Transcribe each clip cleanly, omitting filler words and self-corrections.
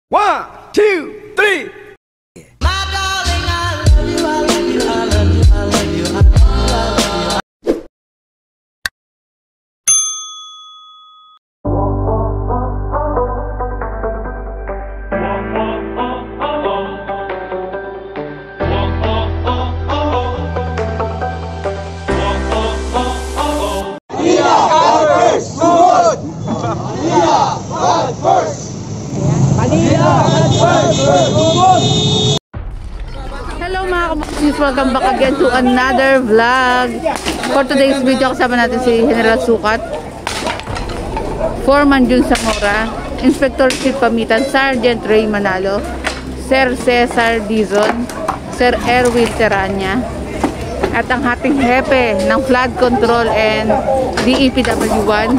1, 2, 3. My darling, I love you, I love you, I love you, I love you, I love you. Hello mga kamaksis, welcome back again to another vlog. For today's video, kasama natin si General Sukat, Foreman Jun Zamora, Inspector Chief Pamitan, Sergeant Ray Manalo, Sir Cesar Dizon, Sir Erwin Teranya, at ang ating hepe ng flood control and DEPW1,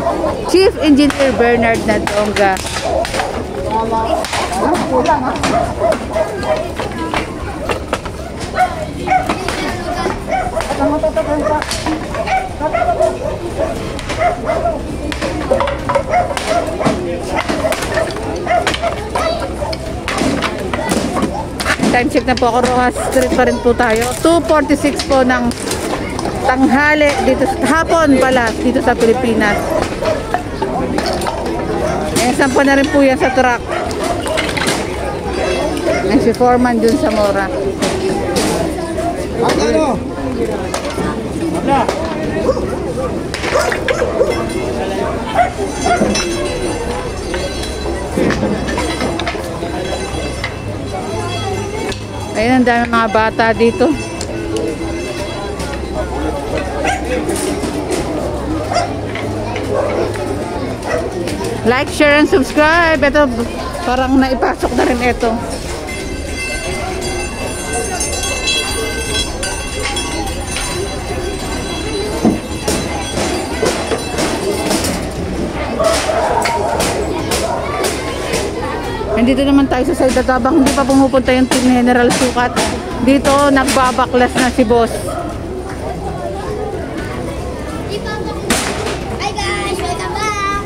Chief Engineer Bernard Nadonga. Time check na po ako, Rojas Street pa rin po tayo. 2:46 po ng tanghali dito, hapon pala dito sa Pilipinas. Sampa na rin po yan sa truck. Ay, si Foreman Jun Zamora. Ayun, ang dami mga bata dito. Like, share, and subscribe. Ito, parang naipasok na rin ito. Nandito naman tayo sa side at habang hindi pa pumupunta yung team ni General Sukat, dito nagbabaklas na si boss. Hi guys! Welcome back!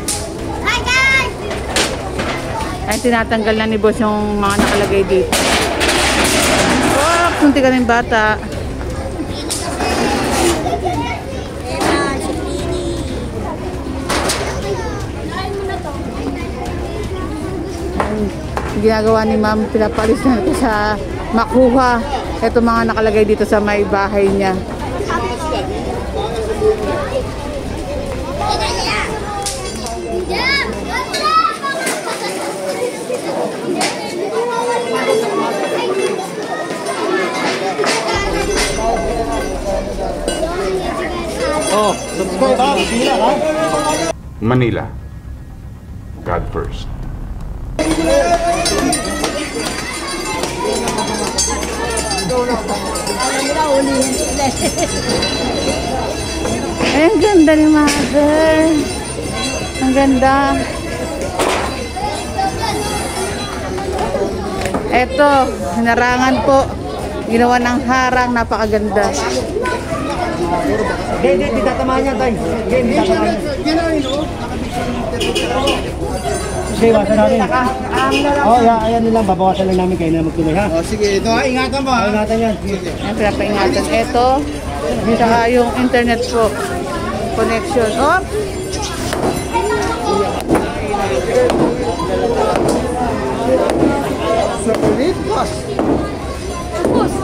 Hi guys! Ay, tinatanggal na ni boss yung mga nakalagay dito. Oh, punti ka ng bata. Ginagawa ni ma'am, pinapalis na ito sa makuha ito mga nakalagay dito sa may bahay niya. Oh, subscribe ha. Manila, God first. Ay, ang ganda ni mother. Ang ganda. Eto, hinarangan po. Ginawa ng harang, napakaganda. Hindi tatamahan niya tayo. Hindi tatamahan niya. Sige, wasan natin. Oh, ayan nilang, babawasan lang namin kayo na magtuloy ha. Oh, sige, ito ha, ingatan mo ha. Ingatan yan. Ayan, pinapaingatan. Ito, saka yung internet po. Connection. Oh! Sulit, boss. Boss.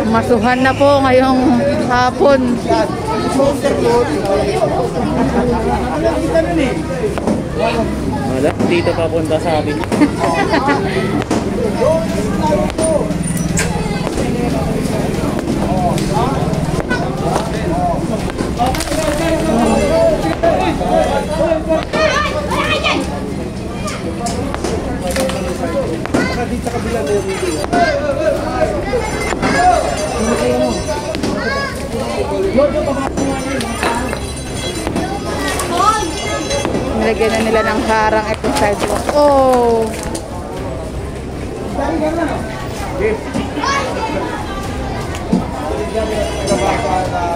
Masuhan na po ngayong hapon. Wala, dito papunta sa amin. Dito sa kabila na yung video. Nilagyan na nila ng harang itong sidewalk. Oh!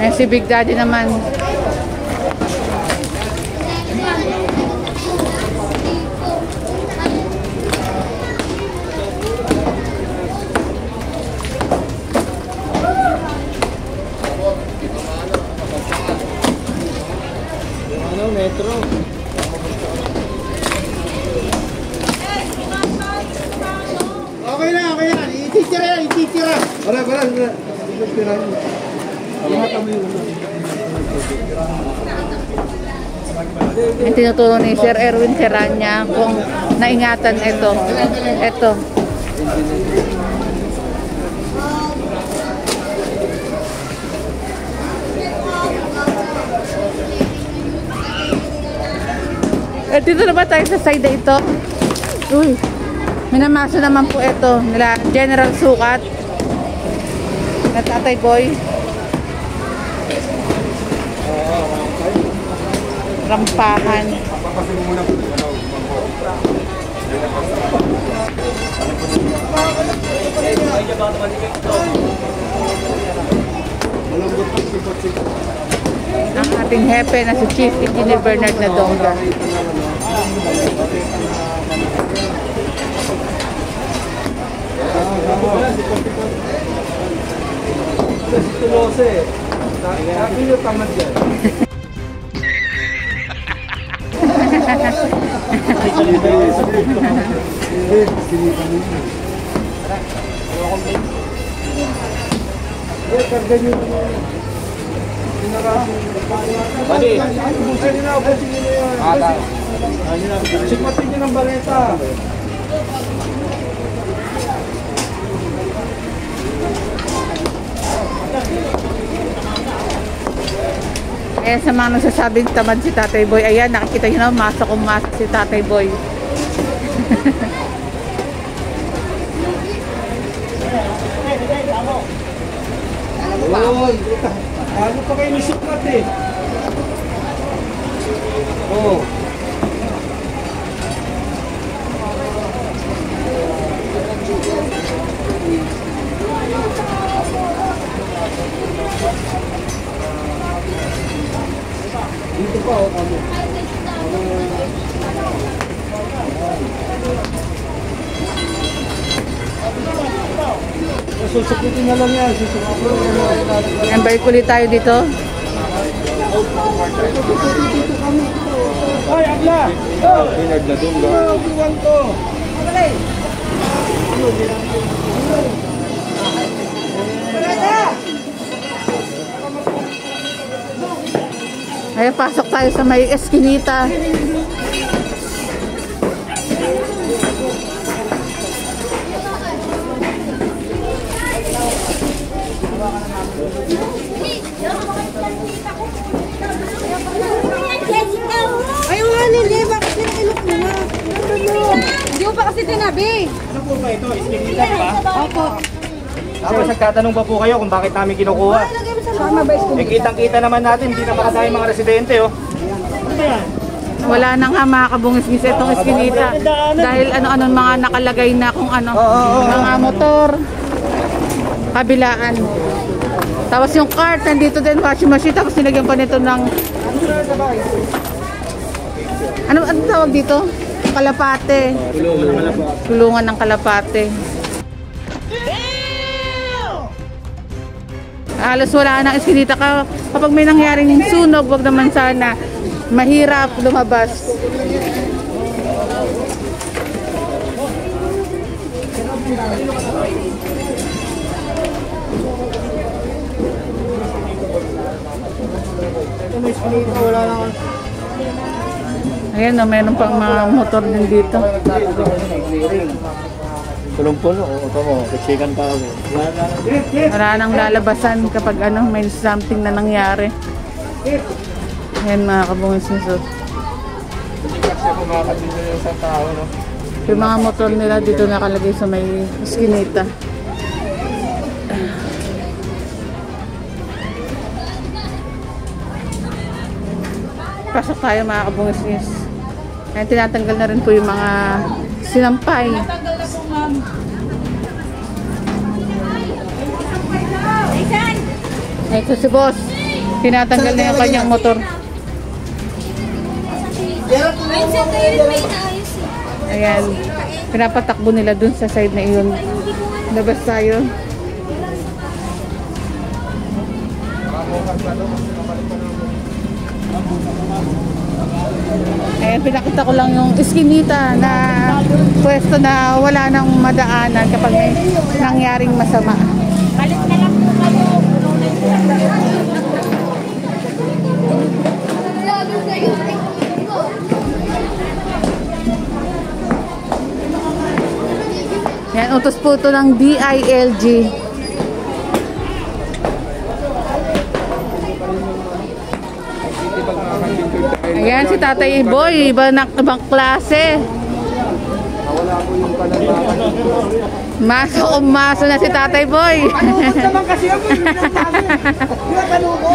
Ayan si Big Daddy naman. Metro. Okay na. Ititira. Wala. Ititira. Yung tinuturo ni Sir Erwin Serrania kung naingatan ito. Ito. Dito na ba tayo sa side na ito? Uy, minamaso naman po ito nila General Sukat na Tatay Boy. Rampahan. Ang ating hepe na si Chief Engineer Bernard Nadonga. Sikmatin nyo ng baleta. Ayan sa mga nagsasabing tamad si Tatay Boy. Ayan, nakikita nyo na, masok si Tatay Boy. Ano pa kayo ni Sikmat eh? Oo. Dito pa o kami. Susukutin na lang yan. Ang balik ulit tayo dito. Ay, Abla! Bernard Nadonga. Buwan to! Ayan, pasok tayo sa may eskinita. Ay, wala nila. Bakit nilok mo na? Hindi mo pa kasi tinabi. Ano po ba ito? Iskinita ba? Opo. Tapos nagtatanong pa po kayo kung bakit namin kinukuha. Eh, kitang-kita naman natin, hindi na makadaya mga residente, oh. Ano ba yan? Wala na nga mga kabungis-gis itong eskinita. Dahil ano-ano mga nakalagay na kung ano. Mga motor. Kabilaan. Tapos yung cart, nandito din, washing machine. Tapos nilagyan pa nito ng... Ano tawag dito? Kalapate. Kulungan ng kalapate. Halos wala nang eskinita ka. Kapag may nangyaring sunog, wag naman sana. Mahirap lumabas. Ayan o, meron pang mga motor din dito. Tulumpol, ito mo, kachikan pa ako. Wala nang lalabasan kapag ano, may something na nangyari. Ayan mga kabungis-gis. Yung mga motor nila dito nakalagay sa may eskinita. Pasok tayo mga kabungis-gis. Ayan, tinatanggal na rin po yung mga sinampay. Ito si boss. Tinatanggal na yung kanyang motor. Minsan kayo rin may inaayos eh. Ayan. Pinapatakbo nila dun sa side na iyon. Labas tayo. Ayan, pinakita ko lang yung iskinita na pwesto na wala nang madaanan kapag may nangyaring masama. Balik na lang po kayo. Yan, utos po ito ng DILG. Ayan, si Tatay Boy, ibang klase. Maso na si Tatay Boy. Naman kasi ako, tinatanong ko.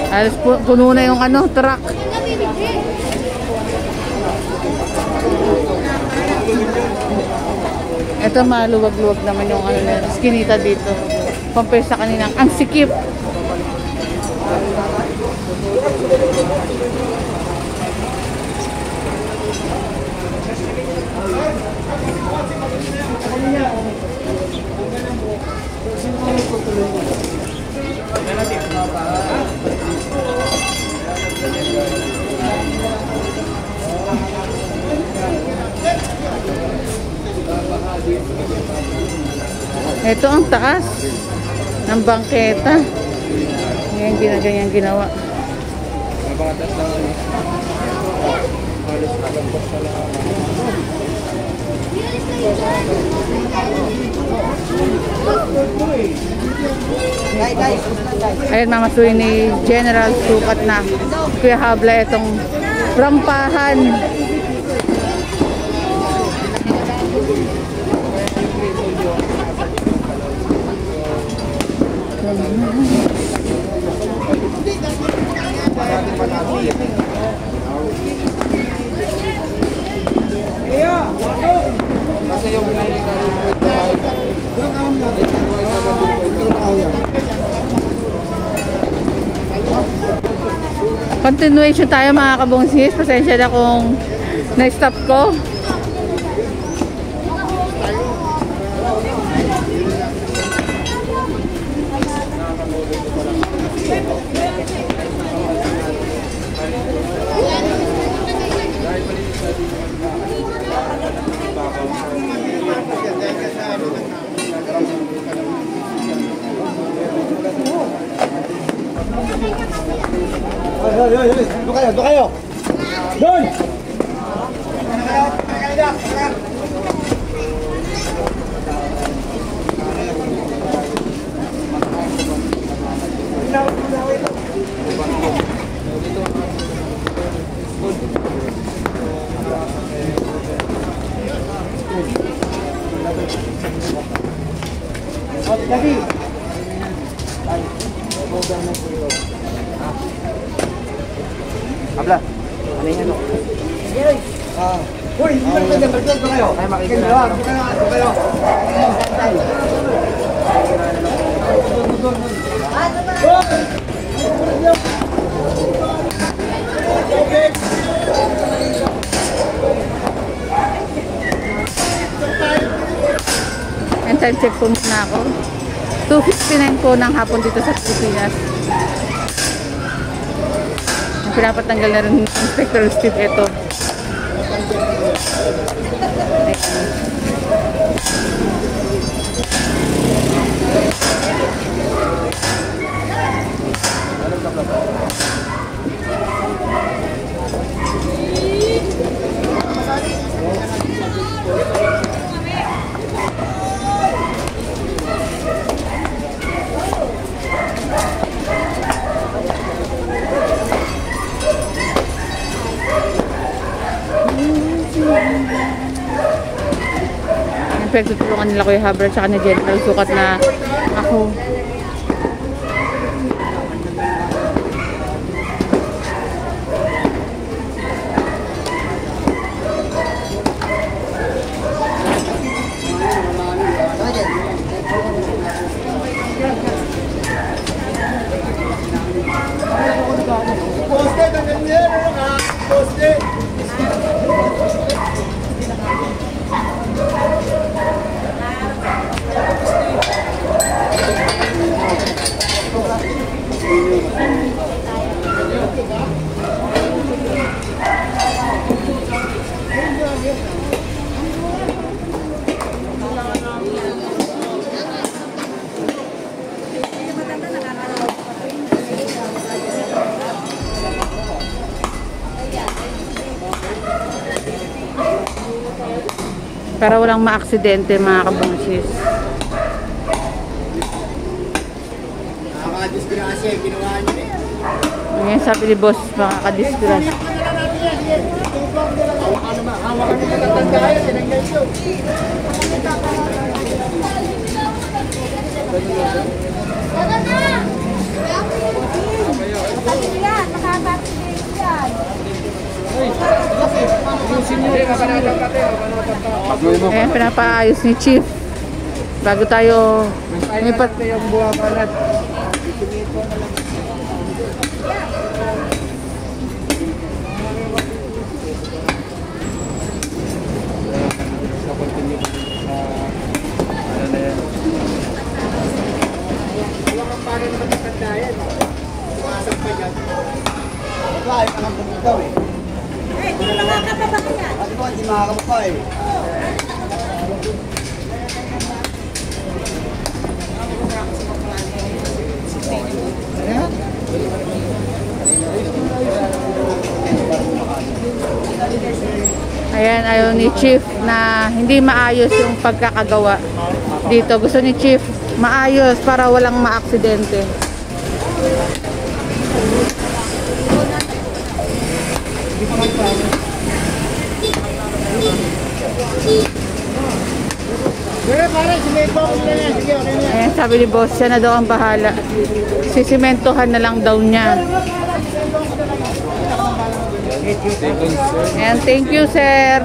Alas puno na yung truck. Ito maluwag-luwag naman yung skinita dito. Compare sa kaninang ang sikip. Ito ang taas ng bangketa. Ganyan ganyan ginawa. Ayan, mamasuin ni General Sukat na Kuya Habla itong rampahan. Continuation tayo mga kabungsis. Pasensya na kung na-stop ko. Doon kayo. Doon! Habla. Ano yan? Uy, doon kayo. Ay, makikita. Doon kayo. And time check po muna ako. 2:59 po ng hapon dito sa Pilipinas. Pinapatanggal na rin ng Inspector Steve ito. Tutulungan nila Kuya Habra at ni General Sukat na ako. Para walang maaksidente mga kabungsis. Nakakadisgrasya, ginawa niyo eh. Ngayon sabi ni boss, makakadisgrasya. Hawakan mo na tatandaan, tinanggal siyo. Ayan, pinapaayos ni Chief. Bago tayo lipat. yung buha kalat. Ayan, ayaw ni Chief na hindi maayos yung pagkakagawa dito. Gusto ni Chief maayos para walang maaksidente. Ayan, sabi ni boss, siya na daw ang bahala. Sisimentohan na lang daw niya. Ayan, thank you, sir.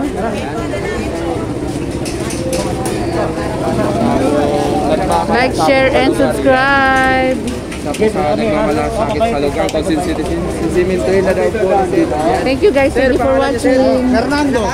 Like, share, and subscribe. Nagmamalasakit sa lugar. Pag sisimintuhin na daw po. Thank you guys. Thank you for watching. Fernando.